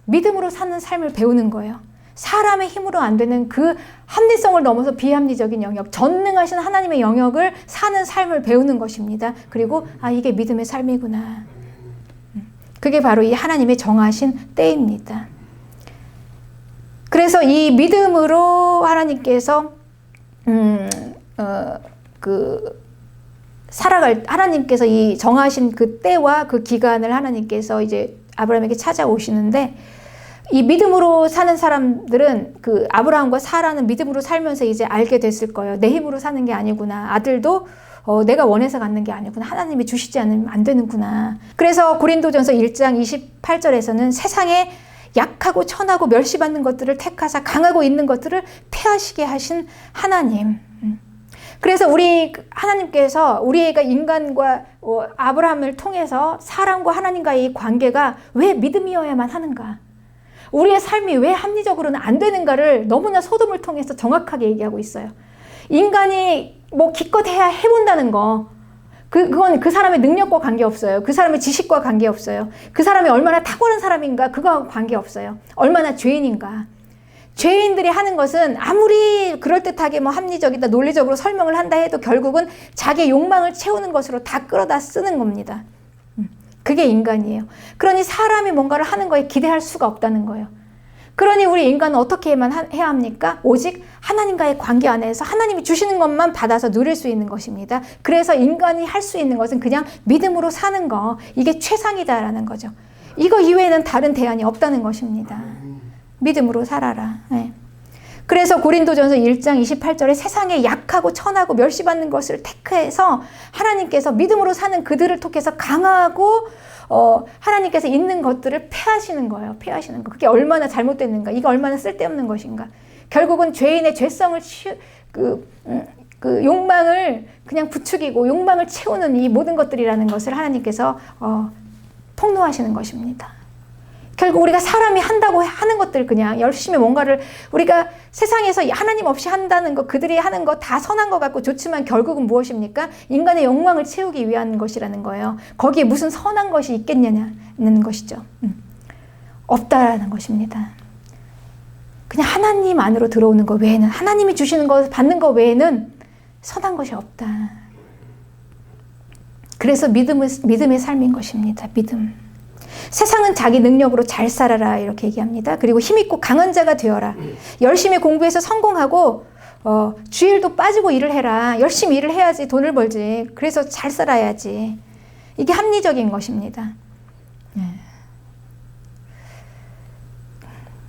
믿음으로 사는 삶을 배우는 거예요. 사람의 힘으로 안 되는 그 합리성을 넘어서 비합리적인 영역, 전능하신 하나님의 영역을 사는 삶을 배우는 것입니다. 그리고 이게 믿음의 삶이구나. 그게 바로 이 하나님의 정하신 때입니다. 그래서 이 믿음으로 하나님께서 하나님께서 이 정하신 그 때와 그 기간을 하나님께서 이제 아브라함에게 찾아오시는데, 이 믿음으로 사는 사람들은 그 아브라함과 사라는 믿음으로 살면서 이제 알게 됐을 거예요. 내 힘으로 사는 게 아니구나. 아들도 내가 원해서 갖는 게 아니구나. 하나님이 주시지 않으면 안 되는구나. 그래서 고린도전서 1장 28절에서는 세상에 약하고 천하고 멸시받는 것들을 택하사 강하고 있는 것들을 패하시게 하신 하나님. 그래서 하나님께서 우리가 인간과 아브라함을 통해서 사람과 하나님과의 이 관계가 왜 믿음이어야만 하는가? 우리의 삶이 왜 합리적으로는 안 되는가를 너무나 소돔을 통해서 정확하게 얘기하고 있어요. 인간이 기껏 해본다는 거, 그건 그 사람의 능력과 관계없어요. 그 사람의 지식과 관계없어요. 그 사람이 얼마나 탁월한 사람인가, 그거하고 관계없어요. 얼마나 죄인인가. 죄인들이 하는 것은 아무리 그럴듯하게 합리적이다, 논리적으로 설명을 한다 해도 결국은 자기의 욕망을 채우는 것으로 다 끌어다 쓰는 겁니다. 그게 인간이에요. 그러니 사람이 뭔가를 하는 거에 기대할 수가 없다는 거예요. 그러니 우리 인간은 어떻게만 해야 합니까? 오직 하나님과의 관계 안에서 하나님이 주시는 것만 받아서 누릴 수 있는 것입니다. 그래서 인간이 할 수 있는 것은 그냥 믿음으로 사는 거, 이게 최상이다라는 거죠. 이거 이외에는 다른 대안이 없다는 것입니다. 믿음으로 살아라. 네. 그래서 고린도전서 1장 28절에 세상에 약하고 천하고 멸시받는 것을 택해서 하나님께서 믿음으로 사는 그들을 통해서 강하고 하나님께서 있는 것들을 패하시는 거예요. 패하시는 거. 그게 얼마나 잘못됐는가. 이거 얼마나 쓸데없는 것인가. 결국은 죄인의 죄성을 그 욕망을 그냥 부추기고 욕망을 채우는 이 모든 것들이라는 것을 하나님께서 폭로하시는 것입니다. 결국 우리가 사람이 한다고 하는 것들 그냥 열심히 뭔가를 우리가 세상에서 하나님 없이 한다는 것, 그들이 하는 거 다 선한 것 같고 좋지만 결국은 무엇입니까? 인간의 욕망을 채우기 위한 것이라는 거예요. 거기에 무슨 선한 것이 있겠냐는 것이죠. 없다라는 것입니다. 그냥 하나님 안으로 들어오는 것 외에는, 하나님이 주시는 것 받는 것 외에는 선한 것이 없다. 그래서 믿음의 삶인 것입니다. 믿음. 세상은 자기 능력으로 잘 살아라 이렇게 얘기합니다. 그리고 힘있고 강한 자가 되어라. 열심히 공부해서 성공하고 주일도 빠지고 일을 해라. 열심히 일을 해야지 돈을 벌지. 그래서 잘 살아야지. 이게 합리적인 것입니다.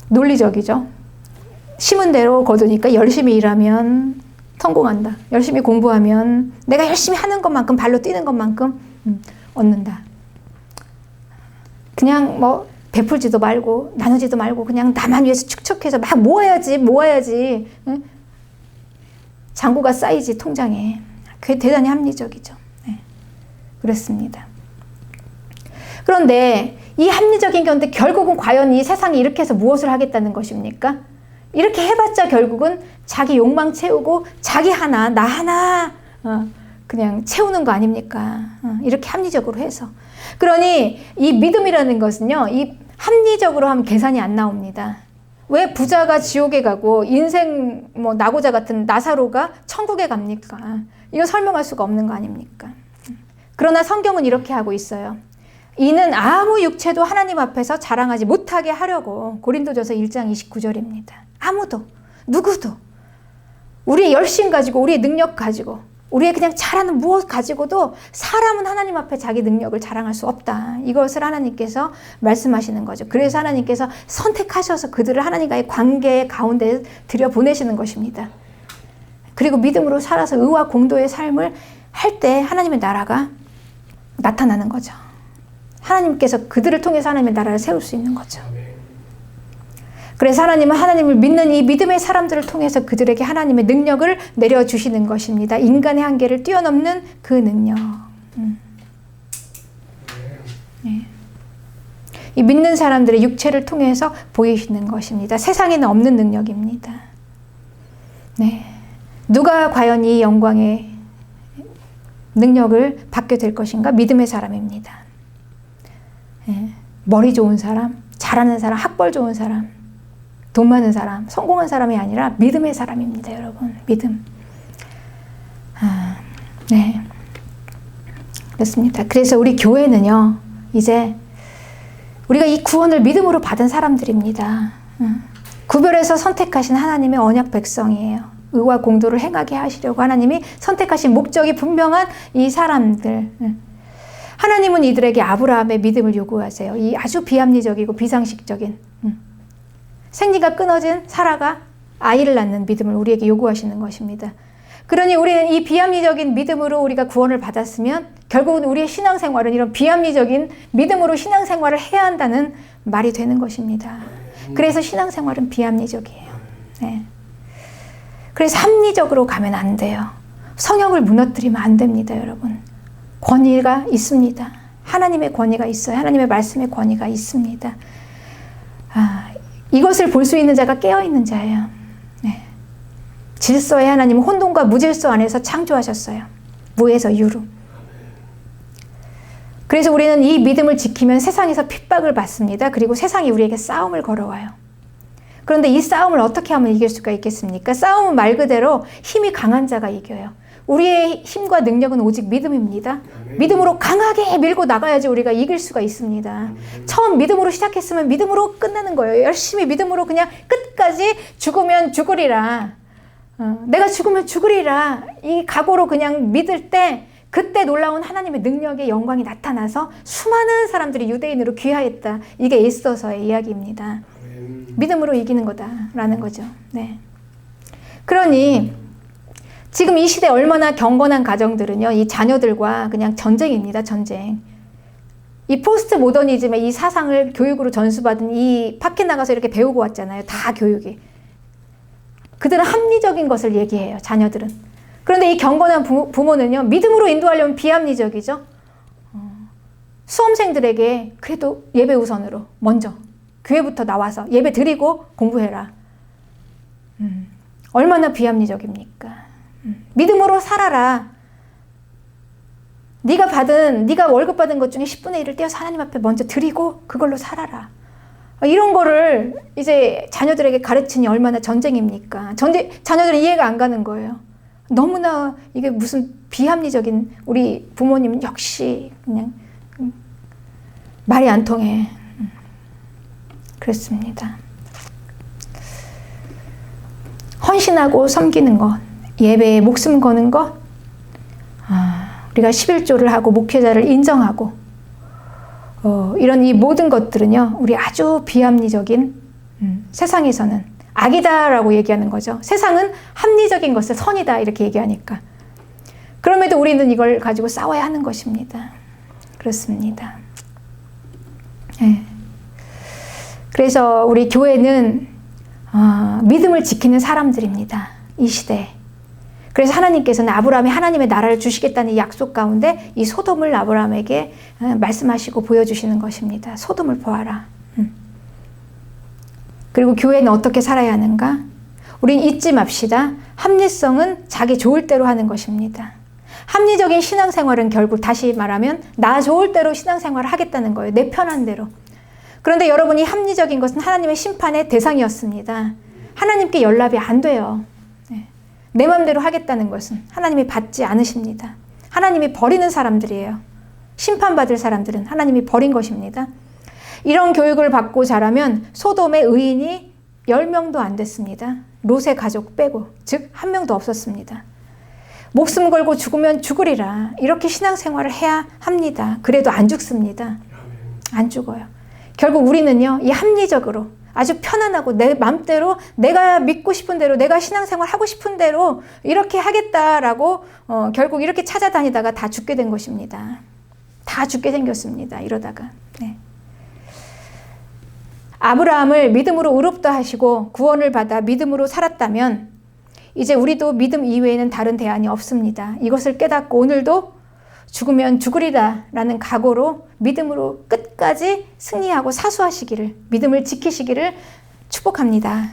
논리적이죠. 심은 대로 거두니까 열심히 일하면 성공한다. 열심히 공부하면 내가 열심히 하는 것만큼 발로 뛰는 것만큼 얻는다. 그냥 뭐 베풀지도 말고 나누지도 말고 그냥 나만 위해서 축적해서 막 모아야지 응? 잔고가 쌓이지 통장에. 그게 대단히 합리적이죠. 네. 그렇습니다. 그런데 이 합리적인 건데 결국은 과연 이 세상이 이렇게 해서 무엇을 하겠다는 것입니까? 이렇게 해봤자 결국은 자기 욕망 채우고 자기 하나 나 하나 그냥 채우는 거 아닙니까? 이렇게 합리적으로 해서. 그러니 이 믿음이라는 것은요, 이 합리적으로 하면 계산이 안 나옵니다. 왜 부자가 지옥에 가고 인생 뭐 나고자 같은 나사로가 천국에 갑니까? 이거 설명할 수가 없는 거 아닙니까? 그러나 성경은 이렇게 하고 있어요. 이는 아무 육체도 하나님 앞에서 자랑하지 못하게 하려고. 고린도전서 1장 29절입니다. 아무도, 누구도 우리의 열심 가지고 우리의 능력 가지고 우리의 그냥 잘하는 무엇 가지고도 사람은 하나님 앞에 자기 능력을 자랑할 수 없다. 이것을 하나님께서 말씀하시는 거죠. 그래서 하나님께서 선택하셔서 그들을 하나님과의 관계 가운데 들여보내시는 것입니다. 그리고 믿음으로 살아서 의와 공도의 삶을 할 때 하나님의 나라가 나타나는 거죠. 하나님께서 그들을 통해서 하나님의 나라를 세울 수 있는 거죠. 그래서 하나님은 하나님을 믿는 이 믿음의 사람들을 통해서 그들에게 하나님의 능력을 내려주시는 것입니다. 인간의 한계를 뛰어넘는 그 능력. 네. 이 믿는 사람들의 육체를 통해서 보이시는 것입니다. 세상에는 없는 능력입니다. 네. 누가 과연 이 영광의 능력을 받게 될 것인가? 믿음의 사람입니다. 네. 머리 좋은 사람, 잘하는 사람, 학벌 좋은 사람, 돈 많은 사람, 성공한 사람이 아니라 믿음의 사람입니다, 여러분. 믿음. 네. 그렇습니다. 그래서 우리 교회는요, 이제 우리가 이 구원을 믿음으로 받은 사람들입니다. 구별해서 선택하신 하나님의 언약 백성이에요. 의와 공도를 행하게 하시려고 하나님이 선택하신 목적이 분명한 이 사람들. 하나님은 이들에게 아브라함의 믿음을 요구하세요. 이 아주 비합리적이고 비상식적인 생리가 끊어진 사라가 아이를 낳는 믿음을 우리에게 요구하시는 것입니다. 그러니 우리는 이 비합리적인 믿음으로 우리가 구원을 받았으면 결국은 우리의 신앙생활은 이런 비합리적인 믿음으로 신앙생활을 해야 한다는 말이 되는 것입니다. 그래서 신앙생활은 비합리적이에요. 네. 그래서 합리적으로 가면 안 돼요. 성역을 무너뜨리면 안 됩니다, 여러분. 권위가 있습니다. 하나님의 권위가 있어요. 하나님의 말씀의 권위가 있습니다. 이것을 볼 수 있는 자가 깨어있는 자예요. 네. 질서의 하나님은 혼돈과 무질서 안에서 창조하셨어요. 무에서 유로. 그래서 우리는 이 믿음을 지키면 세상에서 핍박을 받습니다. 그리고 세상이 우리에게 싸움을 걸어와요. 그런데 이 싸움을 어떻게 하면 이길 수가 있겠습니까? 싸움은 말 그대로 힘이 강한 자가 이겨요. 우리의 힘과 능력은 오직 믿음입니다. 믿음으로 강하게 밀고 나가야지 우리가 이길 수가 있습니다. 처음 믿음으로 시작했으면 믿음으로 끝나는 거예요. 열심히 믿음으로 그냥 끝까지 죽으면 죽으리라. 내가 죽으면 죽으리라. 이 각오로 그냥 믿을 때 그때 놀라운 하나님의 능력의 영광이 나타나서 수많은 사람들이 유대인으로 귀화했다. 이게 에스더서의 이야기입니다. 믿음으로 이기는 거다라는 거죠. 네. 그러니 지금 이 시대 얼마나 경건한 가정들은요, 이 자녀들과 그냥 전쟁입니다. 전쟁. 이 포스트 모더니즘의 이 사상을 교육으로 전수받은 이 밖에 나가서 이렇게 배우고 왔잖아요. 다 교육이. 그들은 합리적인 것을 얘기해요. 자녀들은. 그런데 이 경건한 부모는요, 믿음으로 인도하려면 비합리적이죠. 수험생들에게 그래도 예배 우선으로 먼저 교회부터 나와서 예배 드리고 공부해라. 얼마나 비합리적입니까? 믿음으로 살아라. 네가 월급 받은 것 중에 10분의 1을 떼어서 하나님 앞에 먼저 드리고 그걸로 살아라. 이런 거를 이제 자녀들에게 가르치니 얼마나 전쟁입니까? 자녀들은 이해가 안 가는 거예요. 너무나 이게 무슨 비합리적인 우리 부모님 역시 그냥 말이 안 통해. 그렇습니다. 헌신하고 섬기는 것, 예배에 목숨 거는 것, 우리가 11조를 하고 목회자를 인정하고 이런 이 모든 것들은요, 우리 아주 비합리적인 세상에서는 악이다라고 얘기하는 거죠. 세상은 합리적인 것을 선이다 이렇게 얘기하니까. 그럼에도 우리는 이걸 가지고 싸워야 하는 것입니다. 그렇습니다. 네. 그래서 우리 교회는 믿음을 지키는 사람들입니다. 이 시대에. 그래서 하나님께서는 아브라함이 하나님의 나라를 주시겠다는 이 약속 가운데 이 소돔을 아브라함에게 말씀하시고 보여주시는 것입니다. 소돔을 보아라. 그리고 교회는 어떻게 살아야 하는가? 우린 잊지 맙시다. 합리성은 자기 좋을 대로 하는 것입니다. 합리적인 신앙생활은 결국 다시 말하면 나 좋을 대로 신앙생활을 하겠다는 거예요. 내 편한 대로. 그런데 여러분이 합리적인 것은 하나님의 심판의 대상이었습니다. 하나님께 연락이 안 돼요. 내 마음대로 하겠다는 것은 하나님이 받지 않으십니다. 하나님이 버리는 사람들이에요. 심판받을 사람들은 하나님이 버린 것입니다. 이런 교육을 받고 자라면 소돔의 의인이 10명도 안 됐습니다. 롯의 가족 빼고, 즉 1명도 없었습니다. 목숨 걸고 죽으면 죽으리라. 이렇게 신앙생활을 해야 합니다. 그래도 안 죽습니다. 안 죽어요. 결국 우리는요, 이 합리적으로 아주 편안하고 내 맘대로 내가 믿고 싶은 대로 내가 신앙생활 하고 싶은 대로 이렇게 하겠다라고 결국 이렇게 찾아다니다가 다 죽게 된 것입니다. 다 죽게 생겼습니다. 이러다가. 네. 아브라함을 믿음으로 의롭다 하시고 구원을 받아 믿음으로 살았다면 이제 우리도 믿음 이외에는 다른 대안이 없습니다. 이것을 깨닫고 오늘도 죽으면 죽으리라 라는 각오로 믿음으로 끝까지 승리하고 사수하시기를, 믿음을 지키시기를 축복합니다.